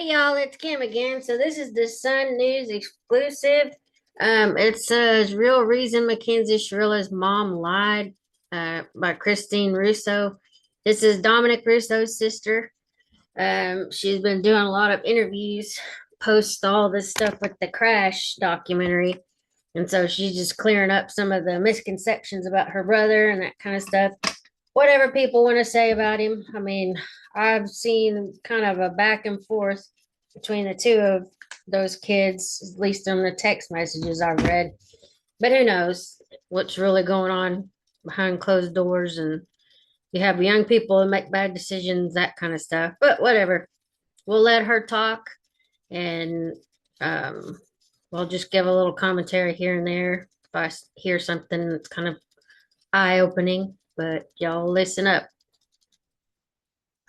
Hey y'all, it's Kim again. So this is the Sun News exclusive. It says real reason Mackenzie Shirilla's mom lied, by Christine Russo. This is Dominic Russo's sister. She's been doing a lot of interviews, post all this stuff with the crash documentary. And so she's just clearing up some of the misconceptions about her brother and that kind of stuff. Whatever people want to say about him. I mean, I've seen kind of a back and forth between the two of those kids, at least on the text messages I've read. But who knows what's really going on behind closed doors, and you have young people who make bad decisions, that kind of stuff. But whatever. We'll let her talk, and we'll just give a little commentary here and there if I hear something that's kind of eye opening. But y'all listen up.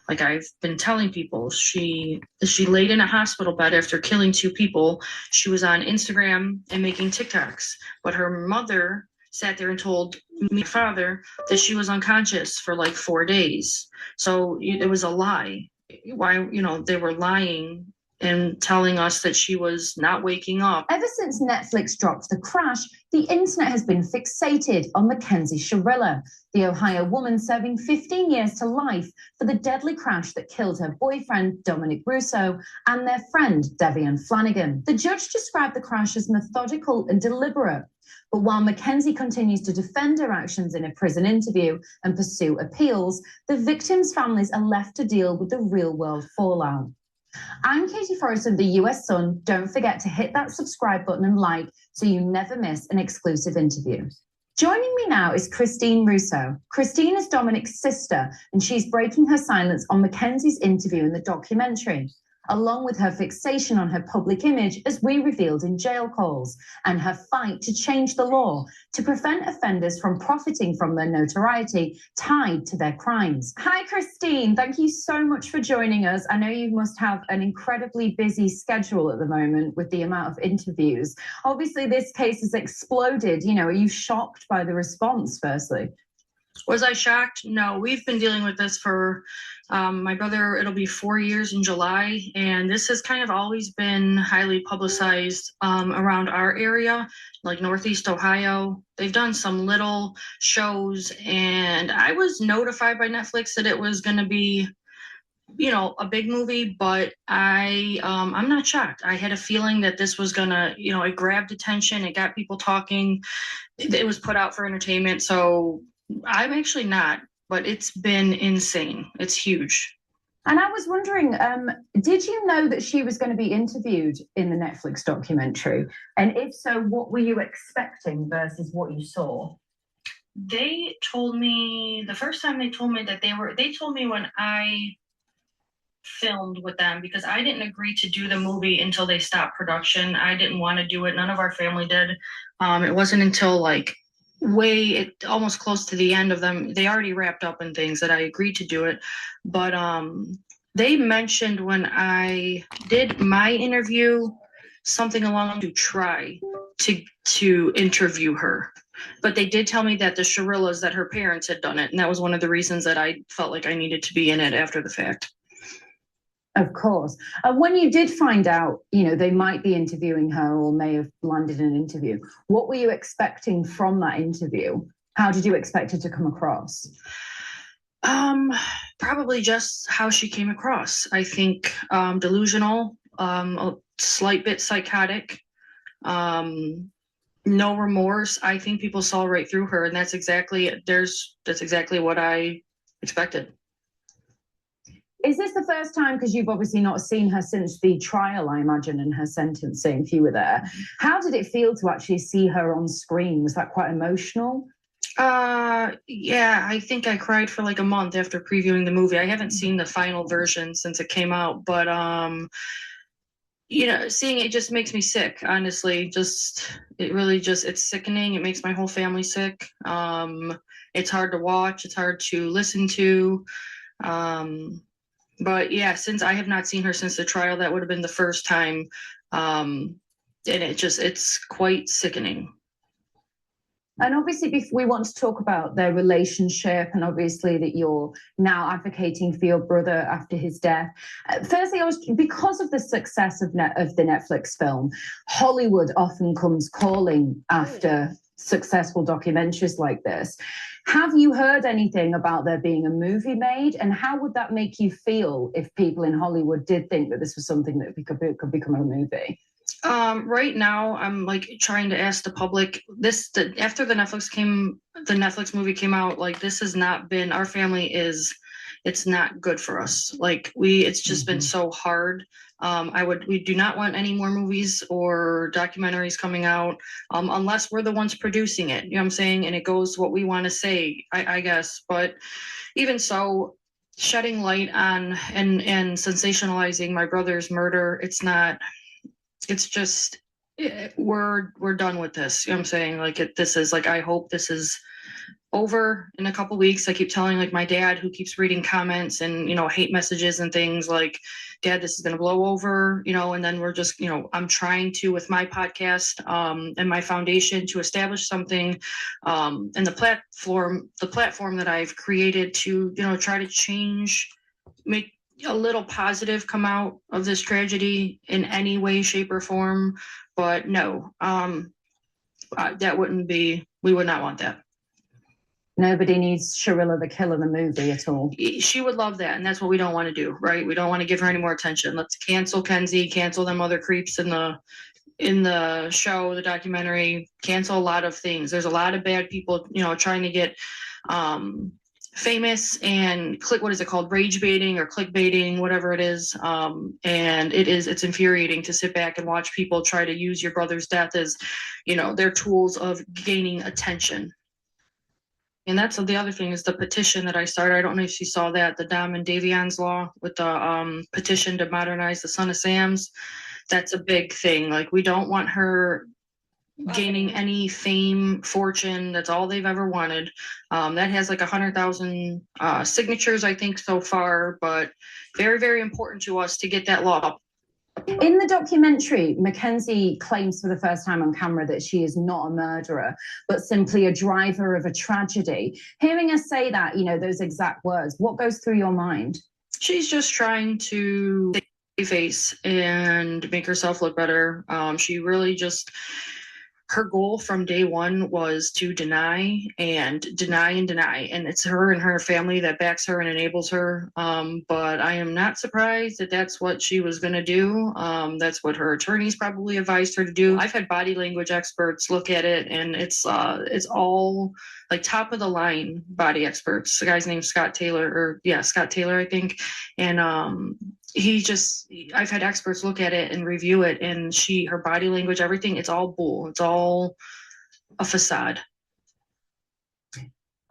Like I've been telling people, she laid in a hospital bed after killing two people. She was on Instagram and making TikToks, but her mother sat there and told me, father, that she was unconscious for like 4 days. So it was a lie. Why, they were lying and telling us that she was not waking up. Ever since Netflix dropped The Crash, the internet has been fixated on Mackenzie Shirilla, the Ohio woman serving 15 years to life for the deadly crash that killed her boyfriend, Dominic Russo, and their friend, Devian Flanagan. The judge described the crash as methodical and deliberate. But while Mackenzie continues to defend her actions in a prison interview and pursue appeals, the victims' families are left to deal with the real-world fallout. I'm Katie Forrest of the US Sun. Don't forget to hit that subscribe button and like so you never miss an exclusive interview. Joining me now is Christine Russo. Christine is Dominic's sister, and she's breaking her silence on Mackenzie's interview in the documentary, along with her fixation on her public image, as we revealed in Jail Calls, and her fight to change the law to prevent offenders from profiting from their notoriety tied to their crimes. Hi, Christine. Thank you so much for joining us. I know you must have an incredibly busy schedule at the moment with the amount of interviews. Obviously, this case has exploded. Are you shocked by the response, firstly? Was I shocked? No, we've been dealing with this for my brother, it'll be 4 years in July, and this has kind of always been highly publicized around our area, like Northeast Ohio. They've done some little shows, and I was notified by Netflix that it was going to be, a big movie, but I'm not shocked. I had a feeling that this was gonna, it grabbed attention, it got people talking, it was put out for entertainment, so I'm actually not, but it's been insane. It's huge. And I was wondering, did you know that she was going to be interviewed in the Netflix documentary? And if so, what were you expecting versus what you saw? They told me the first time they told me that they told me when I filmed with them, because I didn't agree to do the movie until they stopped production. I didn't want to do it. None of our family did. It wasn't until almost close to the end of them, they already wrapped up and things, that I agreed to do it. But they mentioned when I did my interview something along to try to interview her, but they did tell me that the Shirillas, that her parents had done it, and that was one of the reasons that I felt like I needed to be in it after the fact. Of course. When you did find out, they might be interviewing her or may have landed an interview, what were you expecting from that interview? How did you expect it to come across? Probably just how she came across. I think delusional, a slight bit psychotic, no remorse. I think people saw right through her, and that's exactly what I expected. Is this the first time, because you've obviously not seen her since the trial, I imagine, and her sentencing, if you were there. How did it feel to actually see her on screen? Was that quite emotional? Yeah, I think I cried for like a month after previewing the movie. I haven't seen the final version since it came out, but seeing it just makes me sick, honestly. It's sickening. It makes my whole family sick. It's hard to watch, it's hard to listen to. But yeah, since I have not seen her since the trial, that would have been the first time. And it's quite sickening. And obviously, we want to talk about their relationship, and obviously that you're now advocating for your brother after his death. Firstly, because of the success of the Netflix film, Hollywood often comes calling after successful documentaries like this. Have you heard anything about there being a movie made, and how would that make you feel if people in Hollywood did think that this was something that could become a movie? Right now I'm like trying to ask the public after the Netflix movie came out, like this has not been, our family it's not good for us. Like it's just been so hard. We do not want any more movies or documentaries coming out, unless we're the ones producing it, you know what I'm saying? And it goes what we want to say, I guess. But even so, shedding light on and sensationalizing my brother's murder, it's just we're done with this, you know what I'm saying? Like this is like, I hope this is over in a couple weeks. I keep telling like my dad, who keeps reading comments and hate messages and things, like, Dad, this is going to blow over, and then we're just, I'm trying to, with my podcast and my foundation, to establish something, and the platform that I've created to try to change, make a little positive come out of this tragedy in any way, shape, or form. But no, that wouldn't be, we would not want that. Nobody needs Shirilla the Killer, the movie, at all. She would love that, and that's what we don't want to do, right? We don't want to give her any more attention. Let's cancel Kenzie, cancel them other creeps in the show, the documentary, cancel a lot of things. There's a lot of bad people, trying to get famous and what is it called? Rage baiting or clickbaiting, whatever it is. And it's infuriating to sit back and watch people try to use your brother's death as, their tools of gaining attention. And that's the other thing, is the petition that I started. I don't know if you saw that, the Dom and Davion's law, with the petition to modernize the Son of Sam's. That's a big thing. Like, we don't want her gaining any fame, fortune. That's all they've ever wanted. That has like 100,000 signatures, I think, so far, but very, very important to us to get that law. In the documentary, Mackenzie claims for the first time on camera that she is not a murderer, but simply a driver of a tragedy. Hearing her say that, those exact words, what goes through your mind? She's just trying to save face and make herself look better. She really just, her goal from day one was to deny and deny and deny. And it's her and her family that backs her and enables her. But I am not surprised that that's what she was going to do. That's what her attorneys probably advised her to do. I've had body language experts look at it, and it's all like top of the line body experts. The guy's named Scott Taylor, I think. And I've had experts look at it and review it, and her body language, everything, it's all bull. It's all a facade.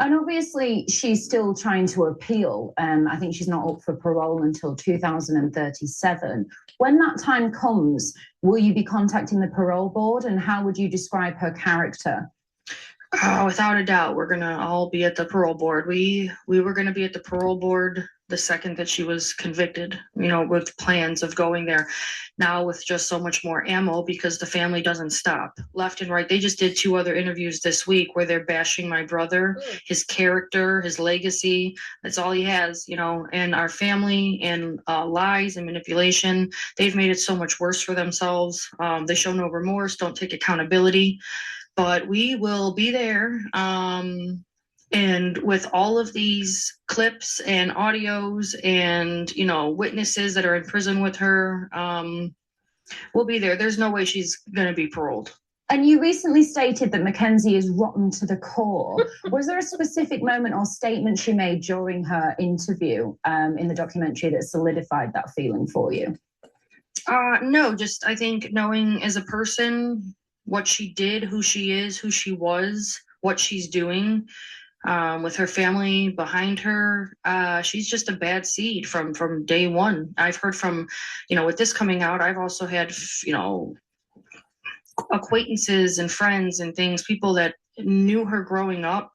And obviously, she's still trying to appeal. I think she's not up for parole until 2037. When that time comes, will you be contacting the parole board, and how would you describe her character? Oh, without a doubt, we're going to all be at the parole board. We were going to be at the parole board the second that she was convicted, with plans of going there. Now with just so much more ammo, because the family doesn't stop left and right. They just did 2 other interviews this week where they're bashing my brother, his character, his legacy. That's all he has, and our family, and lies and manipulation. They've made it so much worse for themselves. They show no remorse, don't take accountability. But we will be there. And with all of these clips and audios and, witnesses that are in prison with her, we'll be there. There's no way she's going to be paroled. And you recently stated that Mackenzie is rotten to the core. Was there a specific moment or statement she made during her interview in the documentary that solidified that feeling for you? No, just I think knowing as a person what she did, who she is, who she was, what she's doing, with her family behind her, she's just a bad seed from day one. I've heard from, with this coming out, I've also had, acquaintances and friends and things, people that knew her growing up,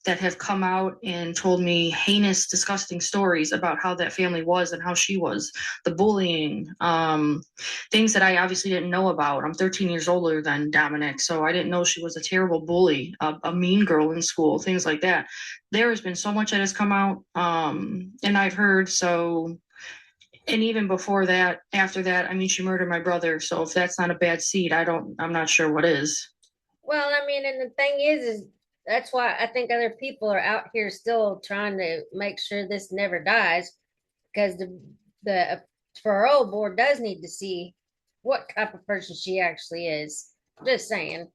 that have come out and told me heinous, disgusting stories about how that family was and how she was, the bullying, things that I obviously didn't know about. I'm 13 years older than Dominic, so I didn't know she was a terrible bully, a mean girl in school, things like that. There has been so much that has come out, and I've heard so. And even before that, after that, I mean, she murdered my brother. So if that's not a bad seed, I'm not sure what is. Well, I mean, and the thing is that's why I think other people are out here still trying to make sure this never dies, because the parole board does need to see what type of person she actually is. Just saying.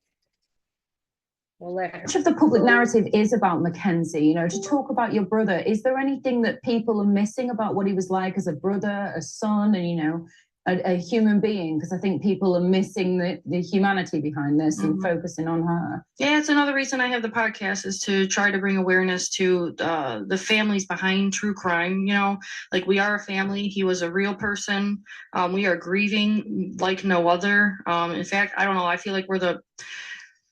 We'll let her. Much of the public narrative is about Mackenzie. You know, to talk about your brother, is there anything that people are missing about what he was like as a brother, a son, and, you know, a human being? Because I think people are missing the humanity behind this and focusing on her. Yeah, it's another reason I have the podcast, is to try to bring awareness to the families behind true crime. You know, like, we are a family. He was a real person. We are grieving like no other. In fact, I don't know. I feel like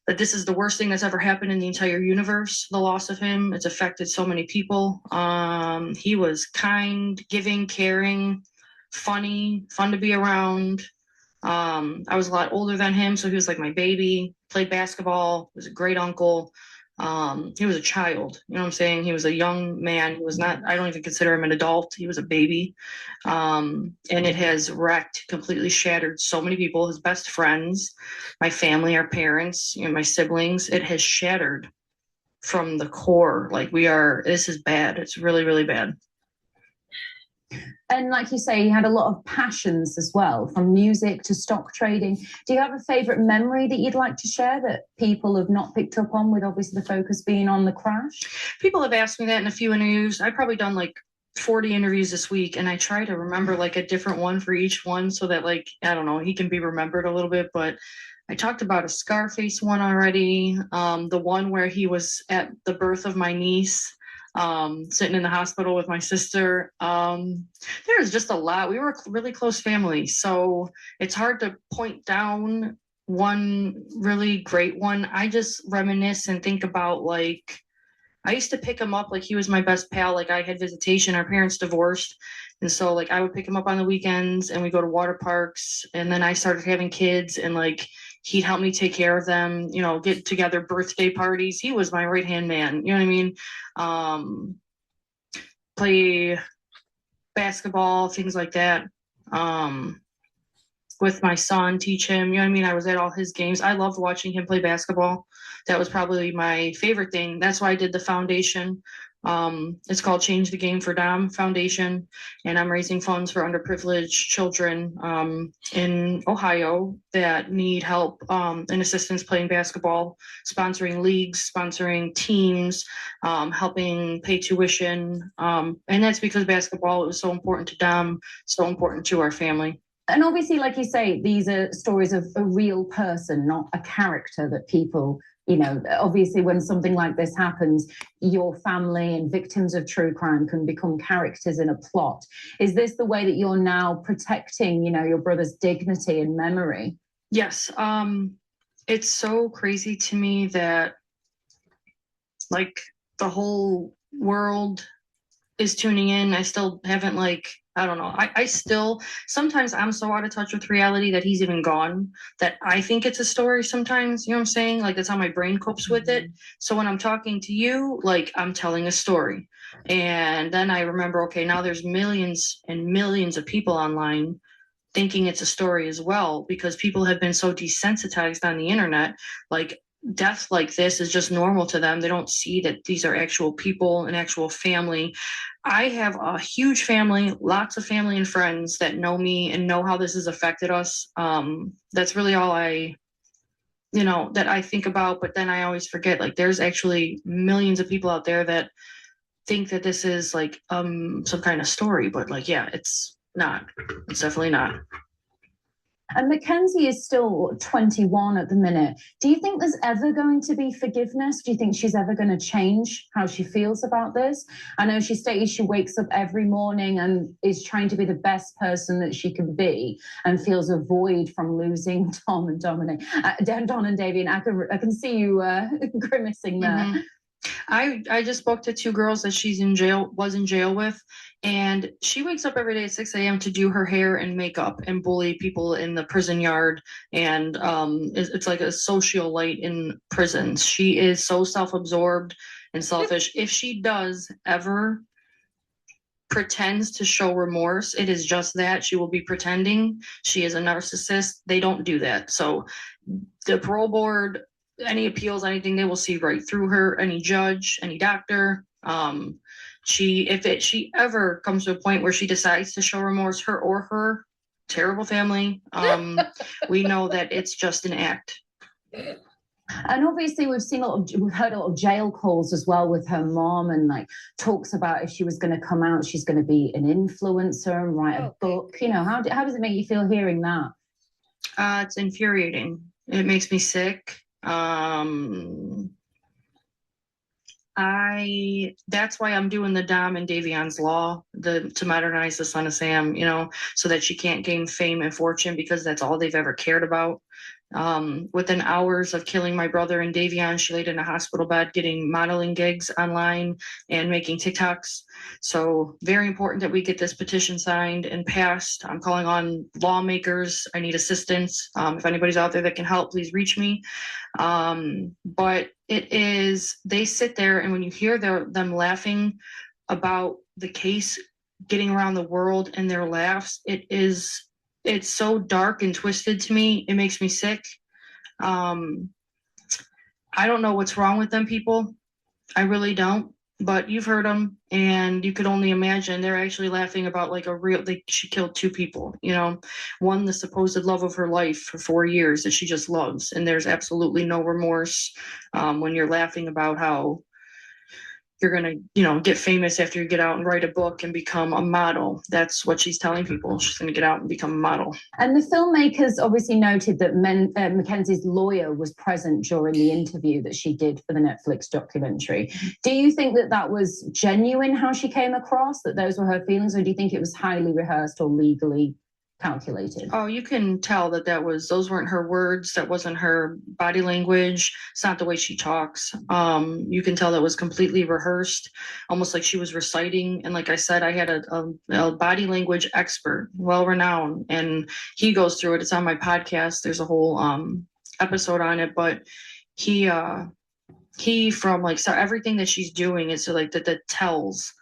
that this is the worst thing that's ever happened in the entire universe, the loss of him. It's affected so many people. He was kind, giving, caring, funny, fun to be around. I was a lot older than him, so he was like my baby. Played basketball, was a great uncle. He was a child, you know what I'm saying? He was a young man. He was not, I don't even consider him an adult. He was a baby. And it has wrecked, completely shattered so many people, his best friends, my family, our parents, you know, my siblings. It has shattered from the core. Like, this is bad. It's really, really bad. And like you say, he had a lot of passions as well, from music to stock trading. Do you have a favorite memory that you'd like to share that people have not picked up on, with obviously the focus being on the crash? People have asked me that in a few interviews. I've probably done like 40 interviews this week, and I try to remember like a different one for each one, so that, like, I don't know, he can be remembered a little bit. But I talked about a Scarface one already. The one where he was at the birth of my niece, sitting in the hospital with my sister. There's just a lot. We were a really close family, so it's hard to point down one really great one. I just reminisce and think about, like, I used to pick him up like he was my best pal. Like, I had visitation, our parents divorced, and so, like, I would pick him up on the weekends and we go to water parks. And then I started having kids, and, like, he'd help me take care of them, you know, get together birthday parties. He was my right-hand man, you know what I mean? Play basketball, things like that. With my son, teach him, you know what I mean? I was at all his games. I loved watching him play basketball. That was probably my favorite thing. That's why I did the foundation. It's called Change the Game for Dom Foundation, and I'm raising funds for underprivileged children in Ohio that need help and assistance playing basketball, sponsoring leagues, sponsoring teams, helping pay tuition. And that's because basketball was so important to Dom, so important to our family. And obviously, like you say, these are stories of a real person, not a character that people, you know, obviously when something like this happens, your family and victims of true crime can become characters in a plot. Is this the way that you're now protecting, you know, your brother's dignity and memory? Yes. It's so crazy to me that, like, the whole world is tuning in. I still haven't, like, I don't know. I still, sometimes I'm so out of touch with reality that he's even gone, that I think it's a story sometimes, you know what I'm saying? Like, that's how my brain copes with it. So when I'm talking to you, like, I'm telling a story. And then I remember, okay, now there's millions and millions of people online thinking it's a story as well, because people have been so desensitized on the internet. Like, death like this is just normal to them. They don't see that these are actual people, an actual family. I have a huge family, lots of family and friends that know me and know how this has affected us. That's really all that I think about. But then I always forget, like, there's actually millions of people out there that think that this is like some kind of story. But, like, yeah, it's not. It's definitely not. And Mackenzie is still 21 at the minute. Do you think there's ever going to be forgiveness? Do you think she's ever going to change how she feels about this? I know she stated she wakes up every morning and is trying to be the best person that she can be, and feels a void from losing Don and Damien. I can see you grimacing there. I just spoke to two girls that was in jail with, and she wakes up every day at 6 a.m. to do her hair and makeup and bully people in the prison yard. And it's like a socialite in prisons. She is so self-absorbed and selfish. If she does ever pretends to show remorse, it is just that she will be pretending. She is a narcissist. They don't do that. So the parole board, any appeals, anything, they will see right through her. Any judge, any doctor. She ever comes to a point where she decides to show remorse, her terrible family, we know that it's just an act. And obviously, we've heard a lot of jail calls as well with her mom, and like talks about if she was going to come out, she's going to be an influencer and write a book. You know, how does it make you feel hearing that? It's infuriating. It makes me sick. That's why I'm doing the Dom and Davion's law, to modernize the Son of Sam, you know, so that she can't gain fame and fortune, because that's all they've ever cared about. Within hours of killing my brother and Davion, she laid in a hospital bed getting modeling gigs online and making TikToks. So very important that we get this petition signed and passed. I'm calling on lawmakers. I need assistance. If anybody's out there that can help, please reach me. But they sit there, and when you hear them laughing about the case getting around the world and their laughs, it's so dark and twisted to me. It makes me sick. I don't know what's wrong with them people. I really don't. But you've heard them, and you could only imagine they're actually laughing about like she killed two people, you know, one, the supposed love of her life for 4 years that she just loves. And there's absolutely no remorse when you're laughing about how you're going to, you know, get famous after you get out and write a book and become a model. That's what she's telling people. She's going to get out and become a model. And the filmmakers obviously noted that Mackenzie's lawyer was present during the interview that she did for the Netflix documentary. Do you think that was genuine, how she came across, that those were her feelings, or do you think it was highly rehearsed or legally calculated? Oh, you can tell those weren't her words. That wasn't her body language. It's not the way she talks. You can tell that was completely rehearsed, almost like she was reciting. And like I said, I had a body language expert, well-renowned, and he goes through it. It's on my podcast. There's a whole episode on it, but he from like, so everything that she's doing is so like that tells.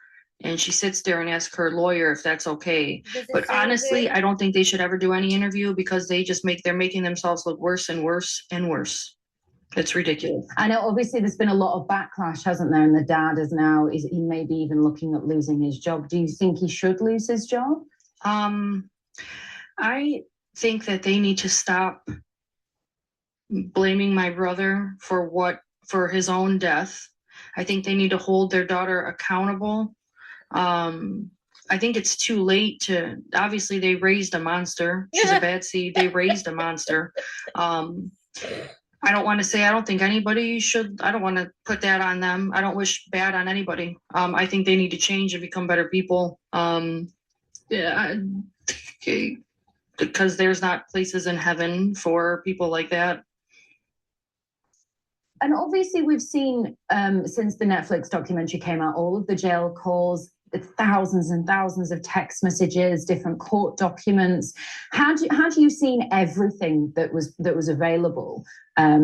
And she sits there and asks her lawyer if that's okay. But honestly, good? I don't think they should ever do any interview, because they're making themselves look worse and worse and worse. It's ridiculous. I know obviously there's been a lot of backlash, hasn't there? And the dad he may be even looking at losing his job. Do you think he should lose his job? I think that they need to stop blaming my brother for his own death. I think they need to hold their daughter accountable. I think it's too late obviously they raised a monster. She's a bad seed. They raised a monster. I don't want to say, I don't think anybody should, I don't want to put that on them. I don't wish bad on anybody. I think they need to change and become better people. Because there's not places in heaven for people like that. And obviously we've seen since the Netflix documentary came out, all of the jail calls, thousands and thousands of text messages, different court documents. How do you seen everything that was available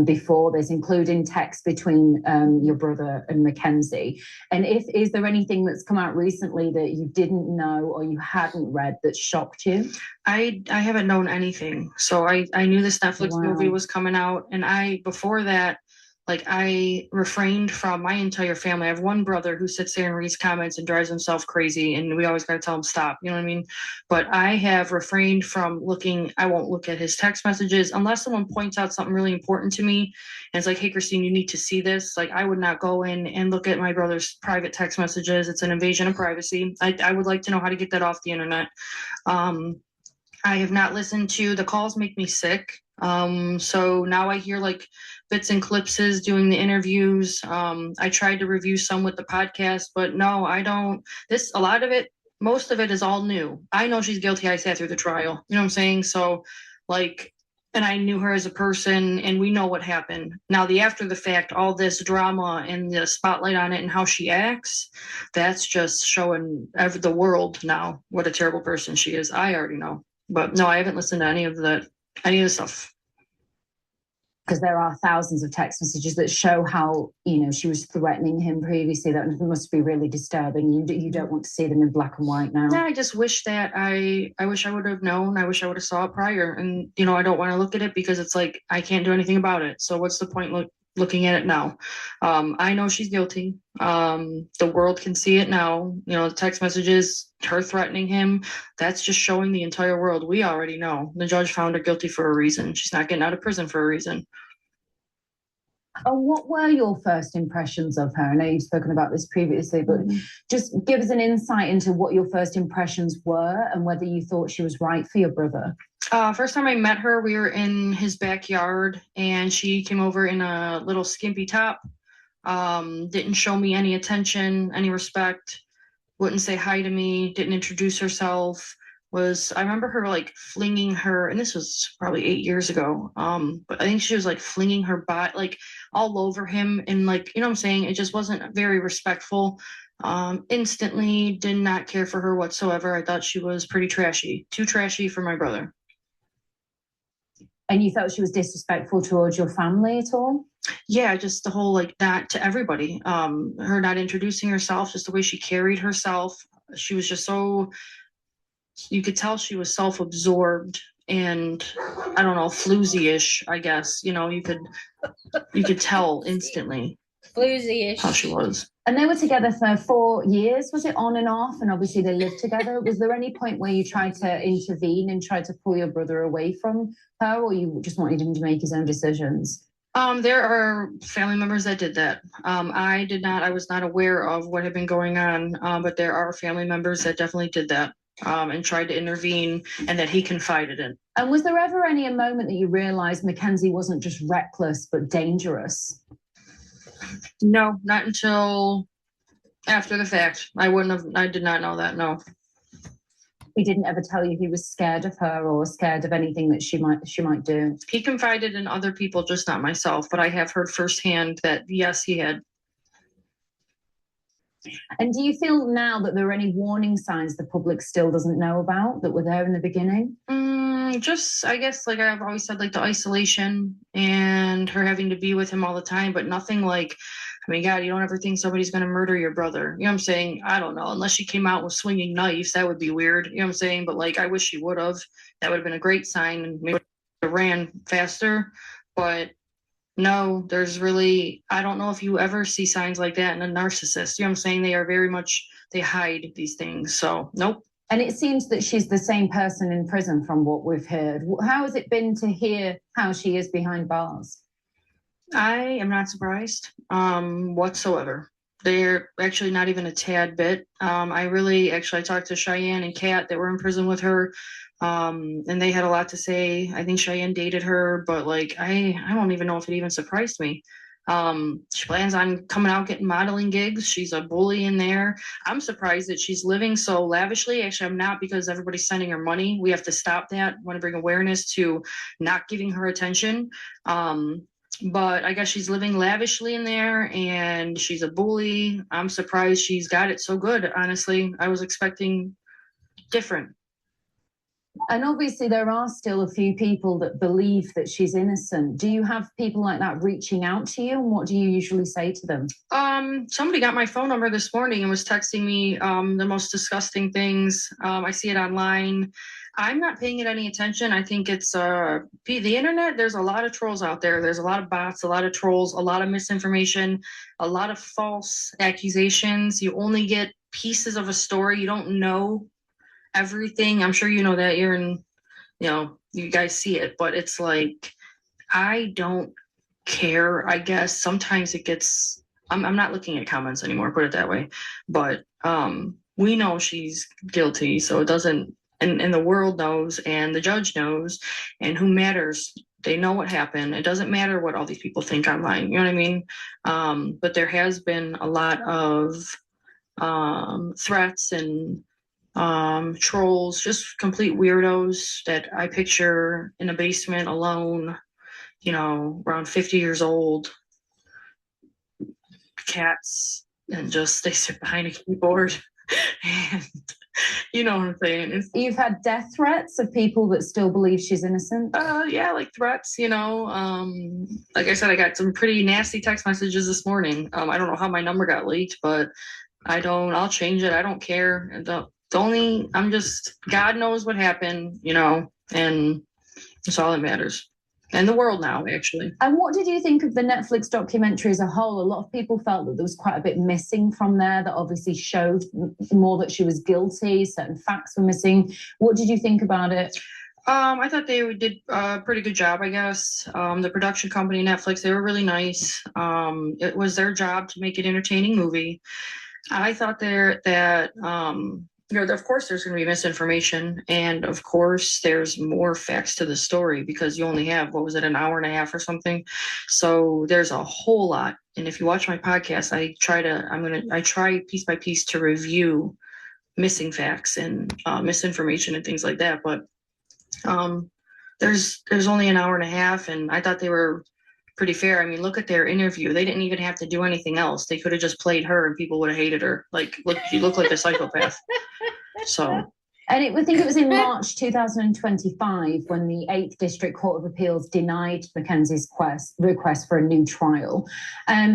before this, including text between your brother and Mackenzie? And is there anything that's come out recently that you didn't know or you hadn't read that shocked you? I haven't known anything. So I knew this Netflix movie was coming out, and before that, like, I refrained from my entire family. I have one brother who sits there and reads comments and drives himself crazy, and we always got to tell him stop, you know what I mean? But I have refrained from I won't look at his text messages unless someone points out something really important to me. And it's like, hey, Christine, you need to see this. Like, I would not go in and look at my brother's private text messages. It's an invasion of privacy. I would like to know how to get that off the internet. I have not listened to the calls. Make me sick. So now I hear like bits and clips doing the interviews. I tried to review some with the podcast, but no, I don't. A lot of it, most of it is all new. I know she's guilty. I sat through the trial. You know what I'm saying? So like, and I knew her as a person, and we know what happened. Now, the after the fact, all this drama and the spotlight on it and how she acts, that's just showing the world now what a terrible person she is. I already know. But no, I haven't listened to any of the stuff. Because there are thousands of text messages that show how, she was threatening him previously. That must be really disturbing. You don't want to see them in black and white now. Yeah, I just wish that I wish I would have known. I wish I would have saw it prior. And, I don't want to look at it because it's like, I can't do anything about it. So what's the point looking at it now? I know she's guilty. The world can see it now. The text messages, her threatening him, that's just showing the entire world. We already know. The judge found her guilty for a reason. She's not getting out of prison for a reason. And what were your first impressions of her? I know you've spoken about this previously, but just give us an insight into what your first impressions were and whether you thought she was right for your brother. First time I met her, we were in his backyard, and she came over in a little skimpy top. Didn't show me any attention, any respect, wouldn't say hi to me, didn't introduce herself. I remember her like flinging her, and this was probably 8 years ago. But I think she was like flinging her body like all over him, and like, what I'm saying? It just wasn't very respectful. Instantly did not care for her whatsoever. I thought she was pretty trashy, too trashy for my brother. And you felt she was disrespectful towards your family at all? Yeah, just the whole like that to everybody. Her not introducing herself, just the way she carried herself. She was just so, you could tell she was self-absorbed and I don't know, floozy-ish, I guess. You could tell instantly Floozy-ish how she was. And they were together for 4 years. Was it on and off? And obviously they lived together. Was there any point where you tried to intervene and try to pull your brother away from her, or you just wanted him to make his own decisions? There are family members that did that. I did not. I was not aware of what had been going on, but there are family members that definitely did that. And tried to intervene, and that he confided in. And was there ever a moment that you realized Mackenzie wasn't just reckless, but dangerous? No, not until after the fact. I did not know that, no. He didn't ever tell you he was scared of her or scared of anything that she might do? He confided in other people, just not myself, but I have heard firsthand that, yes, he had. And do you feel now that there are any warning signs the public still doesn't know about that were there in the beginning? Just, I guess, like I've always said, like the isolation and her having to be with him all the time, but nothing like, I mean, God, you don't ever think somebody's going to murder your brother. You know what I'm saying? I don't know. Unless she came out with swinging knives, that would be weird. You know what I'm saying? But like, I wish she would have. That would have been a great sign, and maybe ran faster. But no, there's really, I don't know if you ever see signs like that in a narcissist. You know what I'm saying? They are very much, they hide these things. So, nope. And it seems that she's the same person in prison from what we've heard. How has it been to hear how she is behind bars? I am not surprised whatsoever. They're actually not even a tad bit. I talked to Cheyenne and Kat that were in prison with her. And they had a lot to say. I think Cheyenne dated her, but like, I don't even know if it even surprised me. She plans on coming out, getting modeling gigs. She's a bully in there. I'm surprised that she's living so lavishly. Actually, I'm not, because everybody's sending her money. We have to stop that. I want to bring awareness to not giving her attention. But I guess she's living lavishly in there, and she's a bully. I'm surprised she's got it so good. Honestly, I was expecting different. And obviously there are still a few people that believe that she's innocent. Do you have people like that reaching out to you, and what do you usually say to them? Somebody got my phone number this morning and was texting me the most disgusting things. I see it online. I'm not paying it any attention. I think it's the internet. There's a lot of trolls out there. There's a lot of bots, a lot of trolls, a lot of misinformation, a lot of false accusations. You only get pieces of a story. You don't know everything. I'm sure you know that. You guys see it, but it's like, I don't care. I guess sometimes it gets, I'm not looking at comments anymore, put it that way. But we know she's guilty, so it doesn't, and the world knows, and the judge knows, and who matters? They know what happened. It doesn't matter what all these people think online. You know what I mean? But there has been a lot of threats and trolls, just complete weirdos that I picture in a basement alone, around 50 years old, cats, and just they sit behind a keyboard. And you know what I'm saying? You've had death threats of people that still believe she's innocent? Yeah, like threats, like I said, I got some pretty nasty text messages this morning. I don't know how my number got leaked, but I'll change it. I don't care. God knows what happened, and it's all that matters. And the world now, actually. And what did you think of the Netflix documentary as a whole? A lot of people felt that there was quite a bit missing from there that obviously showed more that she was guilty, certain facts were missing. What did you think about it? I thought they did a pretty good job, I guess. The production company, Netflix, they were really nice. It was their job to make an entertaining movie. I thought that of course there's going to be misinformation, and of course there's more facts to the story because you only have, what was it, an hour and a half or something. So there's a whole lot. And if you watch my podcast, I try piece by piece to review missing facts and misinformation and things like that. But there's only an hour and a half, and I thought they were pretty fair. I mean, look at their interview. They didn't even have to do anything else. They could have just played her and people would have hated her. Like, look, she looked like a psychopath. So. And I think it was in March 2025 when the 8th District Court of Appeals denied Mackenzie's request for a new trial.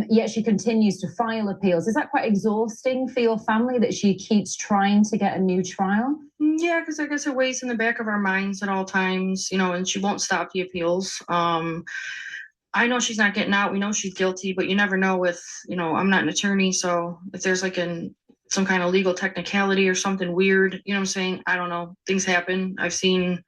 Yet she continues to file appeals. Is that quite exhausting for your family that she keeps trying to get a new trial? Yeah, because I guess it weighs in the back of our minds at all times, and she won't stop the appeals. I know she's not getting out. We know she's guilty, but you never know with, I'm not an attorney. So if there's like some kind of legal technicality or something weird, you know what I'm saying? I don't know. Things happen. I've seen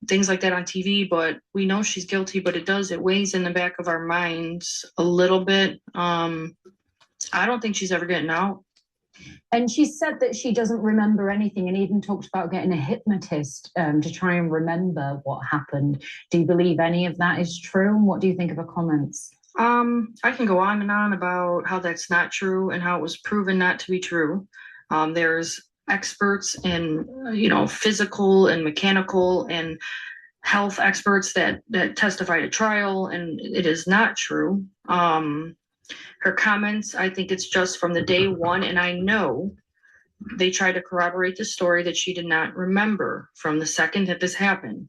things like that on TV, but we know she's guilty, but it weighs in the back of our minds a little bit. I don't think she's ever getting out. And she said that she doesn't remember anything and even talked about getting a hypnotist to try and remember what happened. Do you believe any of that is true? And what do you think of her comments? I can go on and on about how that's not true and how it was proven not to be true. There's experts in, physical and mechanical and health experts that testified at trial, and it is not true. Her comments, I think it's just from the day one, and I know they tried to corroborate the story that she did not remember from the second that this happened.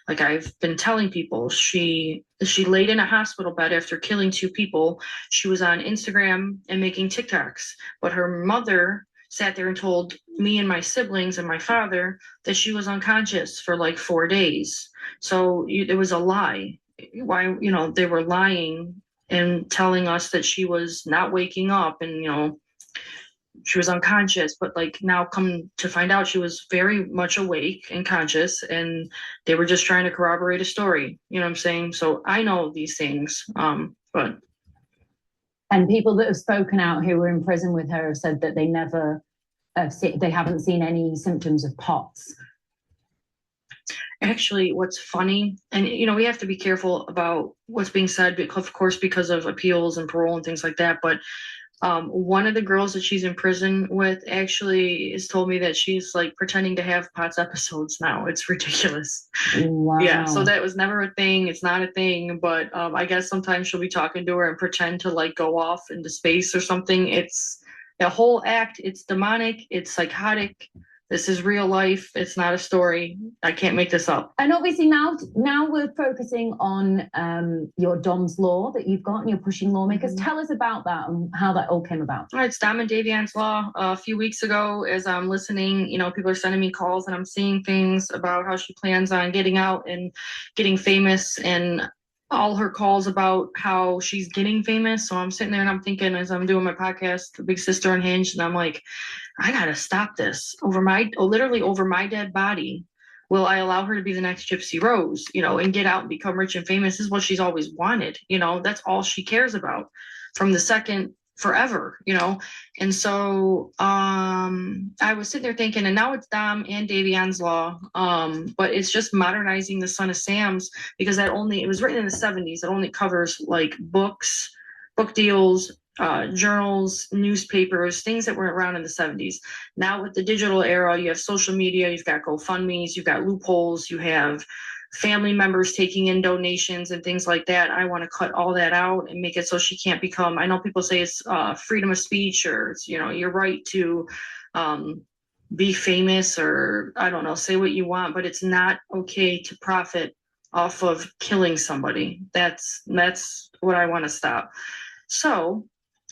Like I've been telling people, she laid in a hospital bed after killing 2 people. She was on Instagram and making TikToks, but her mother sat there and told me and my siblings and my father that she was unconscious for like 4 days. So it was a lie. Why, they were lying and telling us that she was not waking up and, she was unconscious, but like now come to find out she was very much awake and conscious, and they were just trying to corroborate a story. You know what I'm saying? So I know these things, but. And people that have spoken out who were in prison with her have said that they never they haven't seen any symptoms of POTS. Actually, what's funny, and we have to be careful about what's being said, of course, because of appeals and parole and things like that. But one of the girls that she's in prison with actually has told me that she's like pretending to have POTS episodes now. It's ridiculous. Wow. Yeah, so that was never a thing. It's not a thing, but I guess sometimes she'll be talking to her and pretend to like go off into space or something. It's the whole act. It's demonic. It's psychotic. This is real life. It's not a story. I can't make this up. And obviously now we're focusing on your Dom's Law that you've got and you're pushing lawmakers. Mm-hmm. Tell us about that and how that all came about. All right, it's Dom and Davion's Law. A few weeks ago, as I'm listening, people are sending me calls and I'm seeing things about how she plans on getting out and getting famous, and all her calls about how she's getting famous. So I'm sitting there and I'm thinking, as I'm doing my podcast, Big Sister Unhinged, and I'm like, I gotta stop this literally over my dead body. Will I allow her to be the next Gypsy Rose, and get out and become rich and famous? This is what she's always wanted. That's all she cares about from the second forever, And so I was sitting there thinking, and now it's Dom and Davion's Law, but it's just modernizing the Son of Sam's, because it was written in the 70s. It only covers like books, book deals, journals, newspapers, things that weren't around in the 70s. Now with the digital era, you have social media, you've got GoFundMe's, you've got loopholes, you have family members taking in donations and things like that. I want to cut all that out and make it so she can't become, I know people say it's freedom of speech, or it's, your right to be famous, or I don't know, say what you want, but it's not okay to profit off of killing somebody. That's what I want to stop. So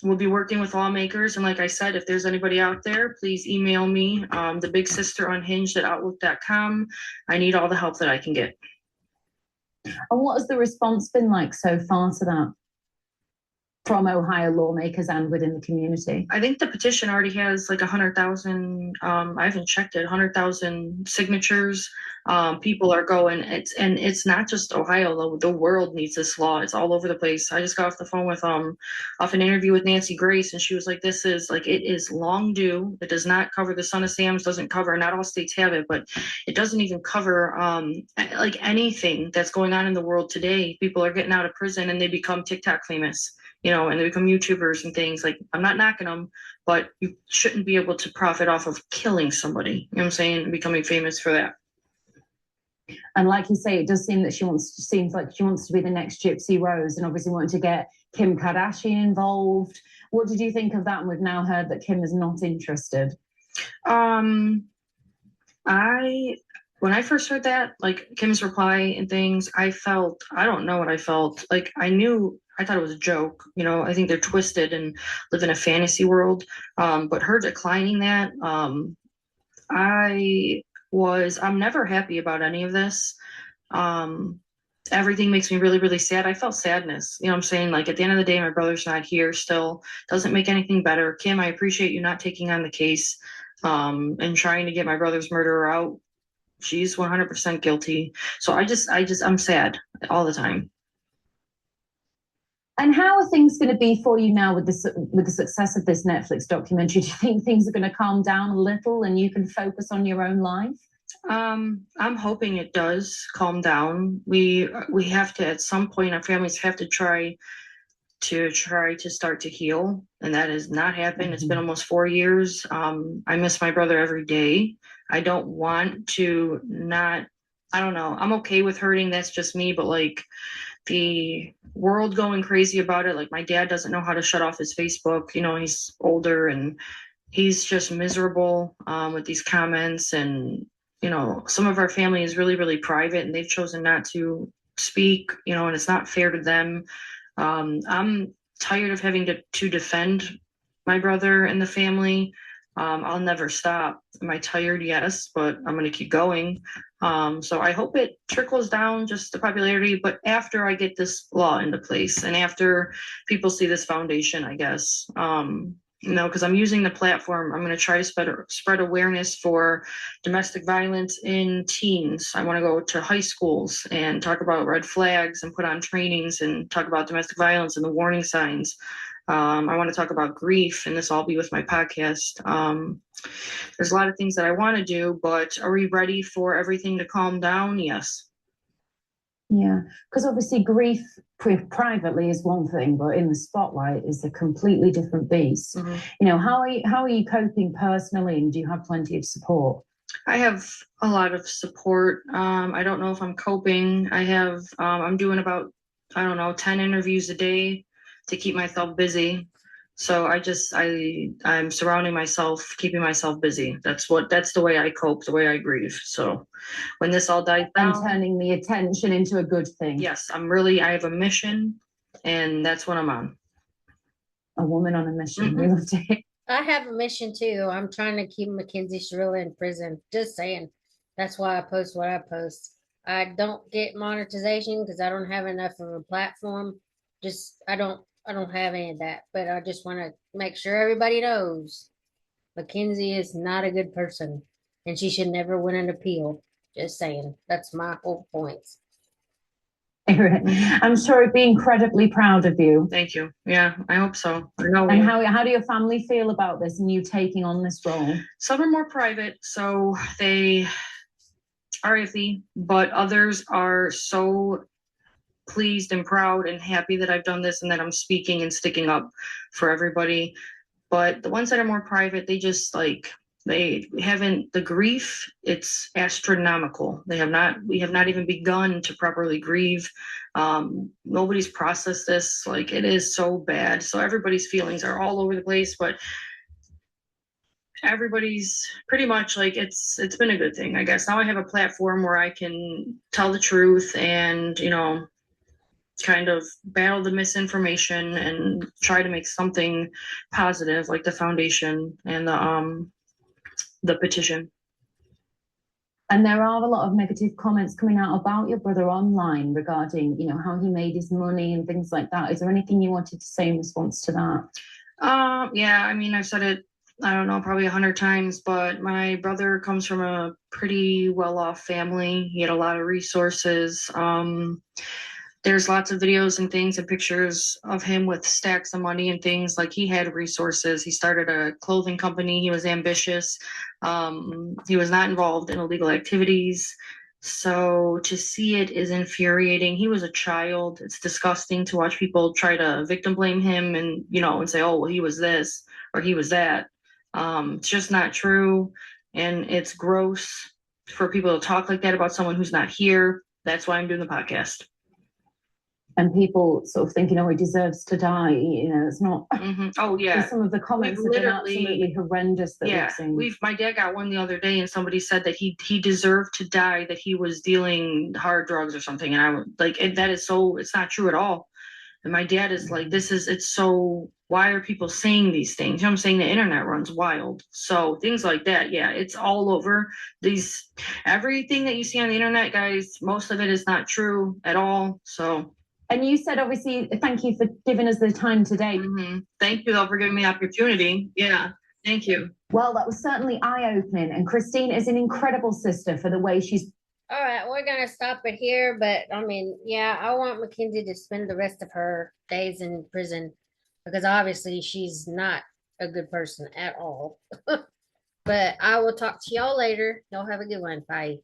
we'll be working with lawmakers. And like I said, if there's anybody out there, please email me, the big sister unhinged at outlook.com. I need all the help that I can get. And what has the response been like so far to that from Ohio lawmakers and within the community? I think the petition already has like 100,000, I haven't checked it, 100,000 signatures. People are going, it's not just Ohio, the world needs this law. It's all over the place. I just got off the phone with, off an interview with Nancy Grace, and she was like, this is like, it is long due. It does not cover the Son of Sam's, doesn't cover, not all states have it, but it doesn't even cover, like anything that's going on in the world today. People are getting out of prison and they become TikTok famous, and they become YouTubers and things. Like, I'm not knocking them, but you shouldn't be able to profit off of killing somebody, you know what I'm saying, and becoming famous for that. And like you say, it does seem that seems like she wants to be the next Gypsy Rose, and obviously wanting to get Kim Kardashian involved. What did you think of that? And we've now heard that Kim is not interested. When I first heard that, like Kim's reply and things, I don't know what I felt. Like, I thought it was a joke. I think they're twisted and live in a fantasy world. But her declining that, I'm never happy about any of this. Everything makes me really, really sad. I felt sadness. You know what I'm saying? Like, at the end of the day, my brother's not here still. Doesn't make anything better. Kim, I appreciate you not taking on the case, and trying to get my brother's murderer out. She's 100% guilty. So I'm sad all the time. And how are things going to be for you now with the success of this Netflix documentary? Do you think things are going to calm down a little and you can focus on your own life? I'm hoping it does calm down. We have to, at some point, our families have to try to start to heal, and that has not happened. It's been almost 4 years. I miss my brother every day. I don't want to not, I don't know. I'm okay with hurting. That's just me. But like, the world going crazy about it. Like, my dad doesn't know how to shut off his Facebook. He's older and he's just miserable with these comments. And, some of our family is really, really private, and they've chosen not to speak, and it's not fair to them. I'm tired of having to defend my brother and the family. I'll never stop. Am I tired? Yes, but I'm going to keep going. So I hope it trickles down, just the popularity, but after I get this law into place and after people see this foundation, I guess, because I'm using the platform. I'm going to try to spread awareness for domestic violence in teens. I want to go to high schools and talk about red flags and put on trainings and talk about domestic violence and the warning signs. I want to talk about grief, and this will all be with my podcast. There's a lot of things that I want to do, but are we ready for everything to calm down? Yes. Yeah, because obviously grief privately is one thing, but in the spotlight is a completely different beast. Mm-hmm. How are you coping personally, and do you have plenty of support? I have a lot of support. I don't know if I'm coping. I'm doing about, 10 interviews a day to keep myself busy. So I'm surrounding myself, keeping myself busy. That's the way I cope, the way I grieve. So when this all dies down, and turning the attention into a good thing. Yes, I have a mission, and that's what I'm on. A woman on a mission. Mm-hmm. We love to hear. I have a mission too. I'm trying to keep Mackenzie Shirilla in prison. Just saying. That's why I post what I post. I don't get monetization because I don't have enough of a platform. I don't have any of that, but I just want to make sure everybody knows Mackenzie is not a good person and she should never win an appeal. Just saying. That's my whole point. I'm sure it'd be incredibly proud of you. Thank you. Yeah, I hope so. I know. And how do your family feel about this and you taking on this role? Some are more private, so they are iffy, but others are so pleased and proud and happy that I've done this and that I'm speaking and sticking up for everybody. But the ones that are more private, they just like they haven't the grief, it's astronomical. We have not even begun to properly grieve. Nobody's processed this. Like it is so bad. So everybody's feelings are all over the place, but everybody's pretty much like it's been a good thing, I guess. Now I have a platform where I can tell the truth and, kind of battle the misinformation and try to make something positive, like the foundation and the petition. And there are a lot of negative comments coming out about your brother online regarding, how he made his money and things like that. Is there anything you wanted to say in response to that? Yeah, I mean, I've said it, I don't know, probably 100 times, but my brother comes from a pretty well-off family. He had a lot of resources. There's lots of videos and things and pictures of him with stacks of money and things. Like he had resources. He started a clothing company. He was ambitious. He was not involved in illegal activities. So to see it is infuriating. He was a child. It's disgusting to watch people try to victim blame him and say, oh, well, he was this or he was that. It's just not true. And it's gross for people to talk like that about someone who's not here. That's why I'm doing the podcast. And people sort of thinking, oh, he deserves to die. It's not. Mm-hmm. Oh yeah. Some of the comments have been absolutely horrendous that we've seen. My dad got one the other day, and somebody said that he deserved to die, that he was dealing hard drugs or something, and I was like, that is so. It's not true at all. And my dad is like, it's so. Why are people saying these things? I'm saying? The internet runs wild. So things like that, yeah, it's all over. Everything that you see on the internet, guys, most of it is not true at all. So. And you said, obviously, thank you for giving us the time today. Mm-hmm. Thank you, though, for giving me the opportunity. Yeah, thank you. Well, that was certainly eye-opening. And Christine is an incredible sister for the way she's... All right, we're going to stop it here. But, I mean, yeah, I want Mackenzie to spend the rest of her days in prison because obviously she's not a good person at all. But I will talk to y'all later. Y'all have a good one. Bye.